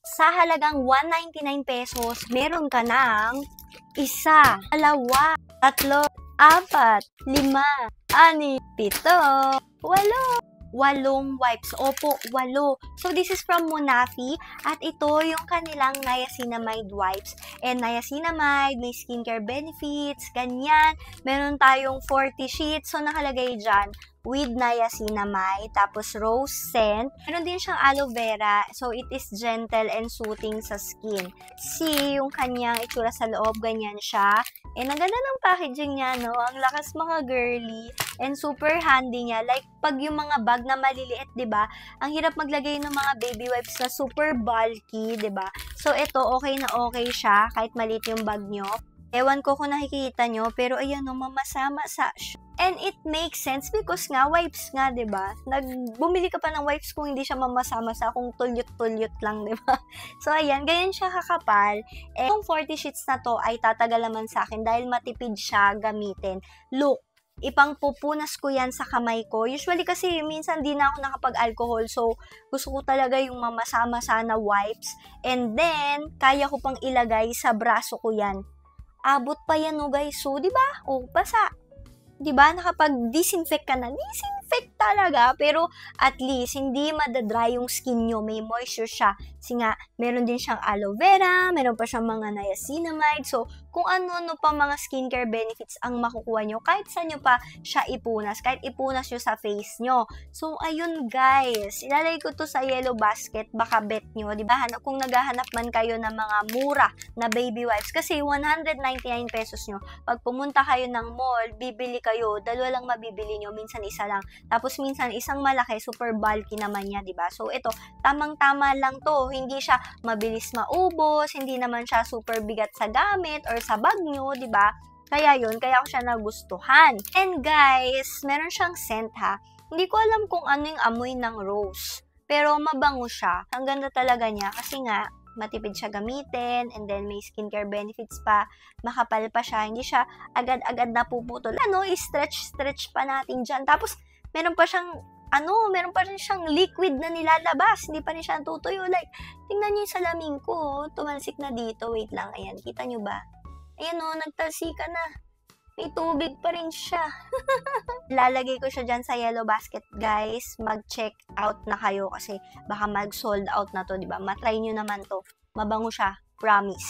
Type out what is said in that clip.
Sa halagang 199 pesos, meron ka ng isa, dalawa, tatlo, apat, lima, ani, pito, walo. 8 wipes. Opo, 8. So, this is from Monafi. At ito yung kanilang niacinamide wipes. And niacinamide, may skincare benefits, ganyan. Meron tayong 40 sheets. So, nakalagay dyan with niacinamide. Tapos, rose scent. Meron din siyang aloe vera. So, it is gentle and soothing sa skin. See, yung kanyang itsura sa loob, ganyan siya. And ang ganda ng packaging niya, no? Ang lakas mga girly. And super handy niya. Like, pag yung mga bag na maliliit, 'di ba? Ang hirap maglagay ng mga baby wipes na super bulky, 'di ba? So ito okay na okay siya kahit maliit yung bag nyo. Ewan ko kung nakikita nyo, pero ayan, no, mamasama sa and it makes sense because nga wipes nga, 'di ba? Bumili ka pa ng wipes kung hindi siya mamasama sa kung tulyot-tulyot lang, 'di ba? So ayan, ganyan siya kakapal. Eh, yung 40 sheets na to ay tatagal naman sa akin dahil matipid siya gamitin. Look, ipangpupunas ko yan sa kamay ko. Usually kasi minsan di na ako nakapag-alcohol, so gusto ko talaga yung mamasama na wipes. And then, kaya ko pang ilagay sa braso ko yan. Abot pa yan, no guys. So, di ba? O, basa. Di ba? Nakapag-disinfect ka na. Disinfect talaga. Pero, at least, hindi madadry yung skin nyo. May moisture siya. Kasi nga, meron din siyang aloe vera, meron pa siyang mga niacinamide. So, kung ano-ano pa mga skincare benefits ang makukuha nyo, kahit saan nyo pa siya ipunas, kahit ipunas nyo sa face nyo. So, ayun guys, ilalagay ko to sa yellow basket, baka bet nyo, di ba? Kung naghahanap man kayo ng mga mura na baby wipes, kasi 199 pesos nyo, pag pumunta kayo ng mall, bibili kayo, dalawa lang mabibili nyo, minsan isa lang. Tapos minsan isang malaki, super bulky naman niya, di ba? So, ito, tamang-tama lang to, hindi siya mabilis maubos, hindi naman siya super bigat sa gamit or sa bag nyo, di ba? Kaya yun, kaya ko siya nagustuhan. And guys, meron siyang scent ha. Hindi ko alam kung ano yung amoy ng rose, pero mabango siya. Ang ganda talaga niya kasi nga, matipid siya gamitin, and then may skincare benefits pa, makapal pa siya, hindi siya agad-agad napuputol. I-stretch pa natin dyan. Tapos, meron pa rin siyang liquid na nilalabas. Hindi pa rin siya tutuyo. Like, tingnan niyo yung salamin ko. Tumalsik na dito. Wait lang. Ayan. Kita niyo ba? Ayan o, nagtalsika na. May tubig pa rin siya. Lalagay ko siya dyan sa yellow basket, guys. Mag-check out na kayo kasi baka mag-sold out na to, diba? Matry nyo naman to. Mabango siya. Promise.